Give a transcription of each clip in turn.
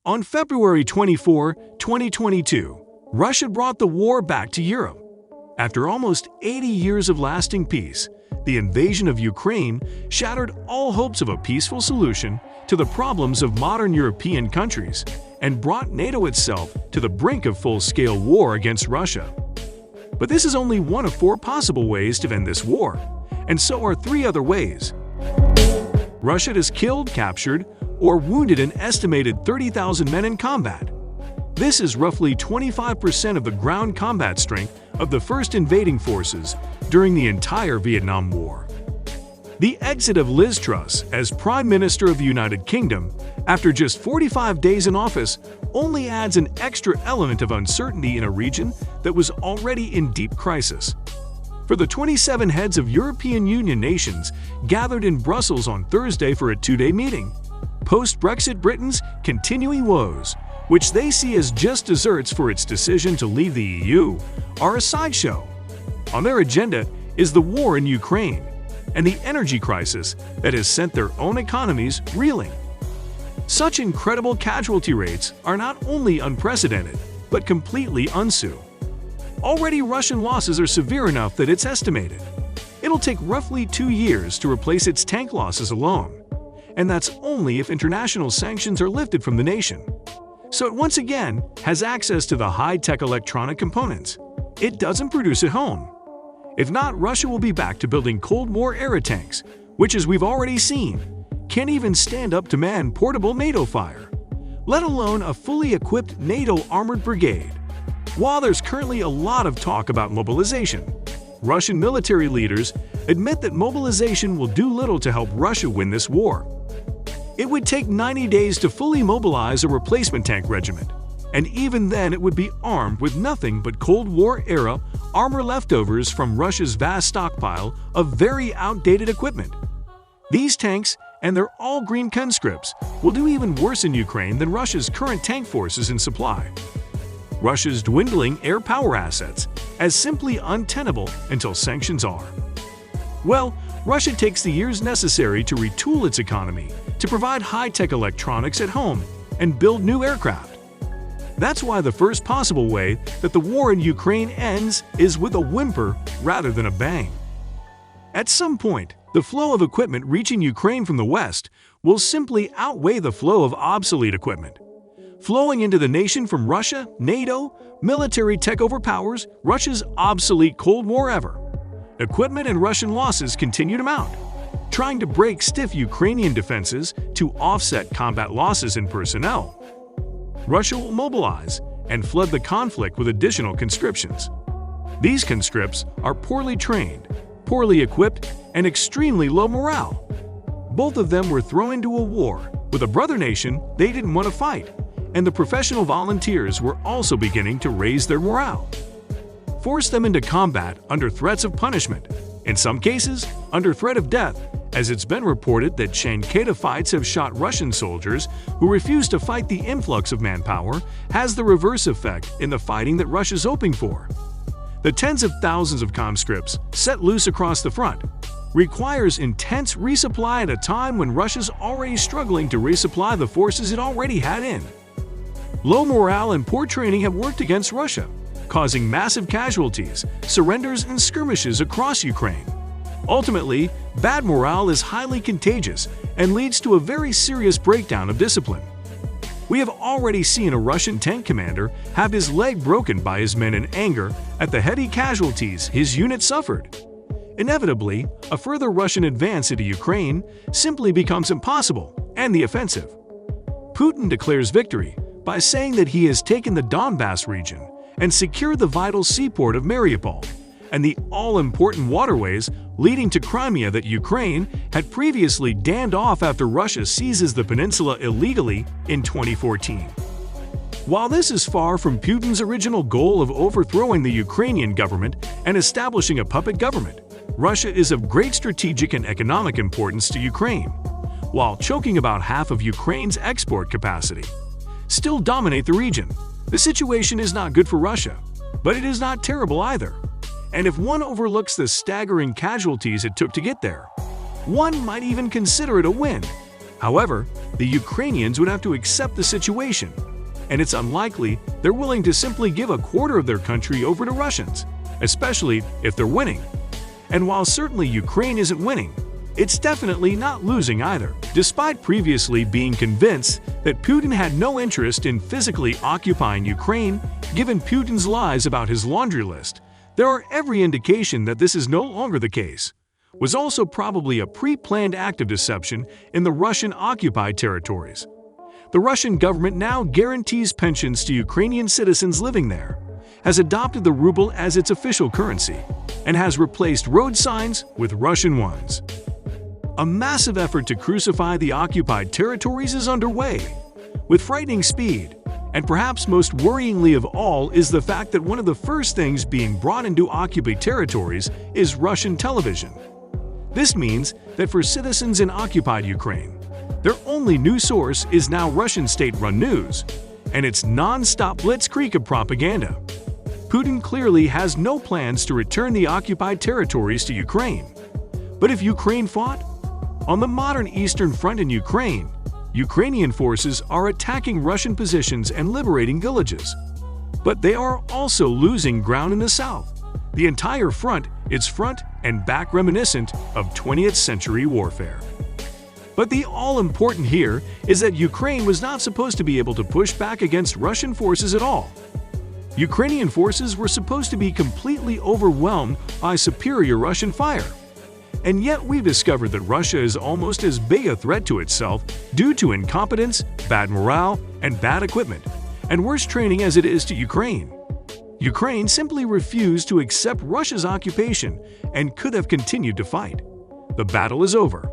On February 24, 2022, Russia brought the war back to Europe. After almost 80 years of lasting peace, the invasion of Ukraine shattered all hopes of a peaceful solution to the problems of modern European countries and brought NATO itself to the brink of full-scale war against Russia. But this is only one of 4 possible ways to end this war, and so are 3 other ways. Russia has killed, captured, or wounded an estimated 30,000 men in combat. This is roughly 25% of the ground combat strength of the first invading forces during the entire Vietnam War. The exit of Liz Truss as Prime Minister of the United Kingdom after just 45 days in office only adds an extra element of uncertainty in a region that was already in deep crisis. For the 27 heads of European Union nations gathered in Brussels on Thursday for a 2-day meeting, post-Brexit Britain's continuing woes, which they see as just desserts for its decision to leave the EU, are a sideshow. On their agenda is the war in Ukraine and the energy crisis that has sent their own economies reeling. Such incredible casualty rates are not only unprecedented, but completely unsu. Already Russian losses are severe enough that it's estimated it'll take roughly 2 years to replace its tank losses alone. And that's only if international sanctions are lifted from the nation. So it once again has access to the high-tech electronic components it doesn't produce at home. If not, Russia will be back to building Cold War-era tanks, which, as we've already seen, can't even stand up to man portable NATO fire, let alone a fully equipped NATO armored brigade. While there's currently a lot of talk about mobilization, Russian military leaders admit that mobilization will do little to help Russia win this war. It would take 90 days to fully mobilize a replacement tank regiment, and even then it would be armed with nothing but Cold War-era armor leftovers from Russia's vast stockpile of very outdated equipment. These tanks and their all-green conscripts will do even worse in Ukraine than Russia's current tank forces in supply. Russia's dwindling air power assets as simply untenable until sanctions are. Well, Russia takes the years necessary to retool its economy to provide high-tech electronics at home and build new aircraft. That's why the first possible way that the war in Ukraine ends is with a whimper rather than a bang. At some point, the flow of equipment reaching Ukraine from the West will simply outweigh the flow of obsolete equipment. Flowing into the nation from Russia, NATO, military tech overpowers Russia's obsolete Cold War ever. Equipment and Russian losses continue to mount, trying to break stiff Ukrainian defenses to offset combat losses in personnel. Russia will mobilize and flood the conflict with additional conscriptions. These conscripts are poorly trained, poorly equipped, and extremely low morale. Both of them were thrown into a war with a brother nation they didn't want to fight, and the professional volunteers were also beginning to raise their morale. Force them into combat under threats of punishment, in some cases under threat of death, as it's been reported that Chanketa fights have shot Russian soldiers who refuse to fight. The influx of manpower has the reverse effect in the fighting that Russia's hoping for. The tens of thousands of conscripts set loose across the front requires intense resupply at a time when Russia's already struggling to resupply the forces it already had in. Low morale and poor training have worked against Russia, causing massive casualties, surrenders, and skirmishes across Ukraine. Ultimately, bad morale is highly contagious and leads to a very serious breakdown of discipline. We have already seen a Russian tank commander have his leg broken by his men in anger at the heavy casualties his unit suffered. Inevitably, a further Russian advance into Ukraine simply becomes impossible, and the offensive. Putin declares victory by saying that he has taken the Donbass region and secured the vital seaport of Mariupol and the all-important waterways leading to Crimea that Ukraine had previously dammed off after Russia seizes the peninsula illegally in 2014. While this is far from Putin's original goal of overthrowing the Ukrainian government and establishing a puppet government, Russia is of great strategic and economic importance to Ukraine, while choking about half of Ukraine's export capacity. Still dominate the region. The situation is not good for Russia, but it is not terrible either. And if one overlooks the staggering casualties it took to get there, one might even consider it a win. However, the Ukrainians would have to accept the situation, and it's unlikely they're willing to simply give a quarter of their country over to Russians, especially if they're winning. And while certainly Ukraine isn't winning, it's definitely not losing either. Despite previously being convinced that Putin had no interest in physically occupying Ukraine, given Putin's lies about his laundry list, there are every indication that this is no longer the case. Was also probably a pre-planned act of deception in the Russian-occupied territories. The Russian government now guarantees pensions to Ukrainian citizens living there, has adopted the ruble as its official currency, and has replaced road signs with Russian ones. A massive effort to crucify the occupied territories is underway, with frightening speed, and perhaps most worryingly of all is the fact that one of the first things being brought into occupied territories is Russian television. This means that for citizens in occupied Ukraine, their only news source is now Russian state-run news, and its non-stop blitzkrieg of propaganda. Putin clearly has no plans to return the occupied territories to Ukraine. But if Ukraine fought? On the modern Eastern Front in Ukraine, Ukrainian forces are attacking Russian positions and liberating villages. But they are also losing ground in the south. The entire front is front and back reminiscent of 20th century warfare. But the all-important here is that Ukraine was not supposed to be able to push back against Russian forces at all. Ukrainian forces were supposed to be completely overwhelmed by superior Russian fire. And yet we've discovered that Russia is almost as big a threat to itself due to incompetence, bad morale, and bad equipment, and worse training as it is to Ukraine. Ukraine simply refused to accept Russia's occupation and could have continued to fight. The battle is over.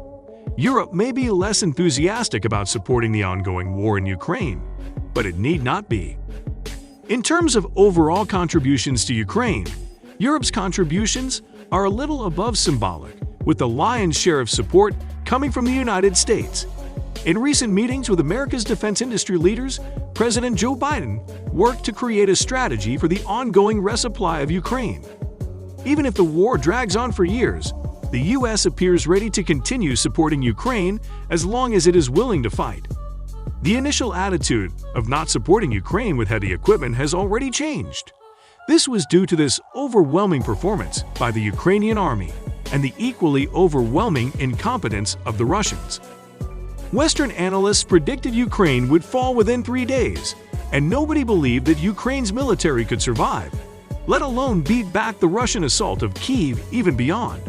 Europe may be less enthusiastic about supporting the ongoing war in Ukraine, but it need not be. In terms of overall contributions to Ukraine, Europe's contributions are a little above symbolic, with the lion's share of support coming from the United States. In recent meetings with America's defense industry leaders, President Joe Biden worked to create a strategy for the ongoing resupply of Ukraine. Even if the war drags on for years, the U.S. appears ready to continue supporting Ukraine as long as it is willing to fight. The initial attitude of not supporting Ukraine with heavy equipment has already changed. This was due to this overwhelming performance by the Ukrainian army and the equally overwhelming incompetence of the Russians. Western analysts predicted Ukraine would fall within 3 days, and nobody believed that Ukraine's military could survive, let alone beat back the Russian assault of Kyiv even beyond.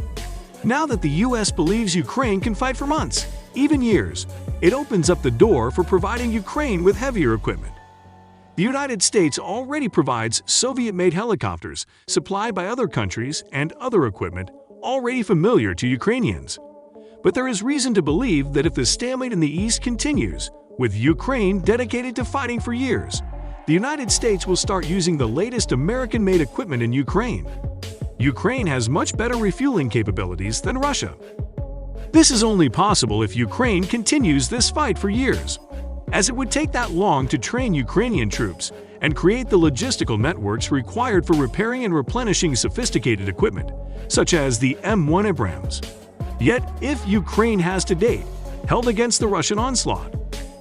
Now that the U.S. believes Ukraine can fight for months, even years, it opens up the door for providing Ukraine with heavier equipment. The United States already provides Soviet-made helicopters supplied by other countries and other equipment already familiar to Ukrainians. But there is reason to believe that if the stalemate in the East continues, with Ukraine dedicated to fighting for years, the United States will start using the latest American-made equipment in Ukraine. Ukraine has much better refueling capabilities than Russia. This is only possible if Ukraine continues this fight for years, as it would take that long to train Ukrainian troops and create the logistical networks required for repairing and replenishing sophisticated equipment, such as the M1 Abrams. Yet, if Ukraine has to date held against the Russian onslaught,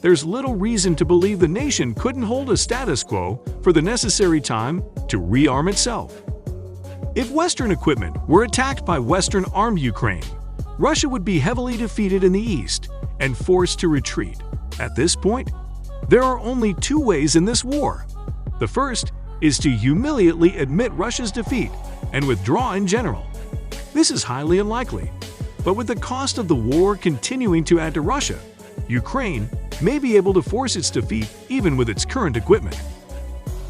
there's little reason to believe the nation couldn't hold a status quo for the necessary time to rearm itself. If Western equipment were attacked by Western-armed Ukraine, Russia would be heavily defeated in the East and forced to retreat. At this point, there are only two ways in this war. The first is to humiliately admit Russia's defeat and withdraw in general. This is highly unlikely, but with the cost of the war continuing to add to Russia, Ukraine may be able to force its defeat even with its current equipment.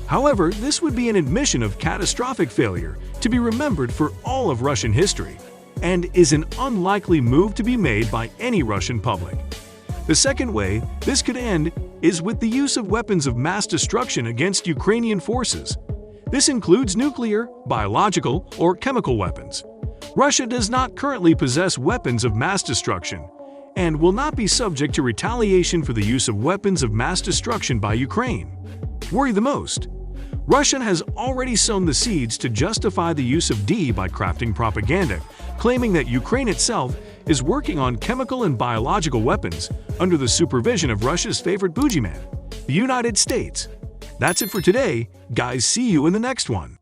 However, this would be an admission of catastrophic failure to be remembered for all of Russian history, and is an unlikely move to be made by any Russian public. The second way this could end is with the use of weapons of mass destruction against Ukrainian forces. This includes nuclear, biological, or chemical weapons. Russia does not currently possess weapons of mass destruction and will not be subject to retaliation for the use of weapons of mass destruction by Ukraine. Worry the most. Russia has already sown the seeds to justify the use of D by crafting propaganda, claiming that Ukraine itself is working on chemical and biological weapons under the supervision of Russia's favorite boogeyman, the United States. That's it for today, guys. See you in the next one.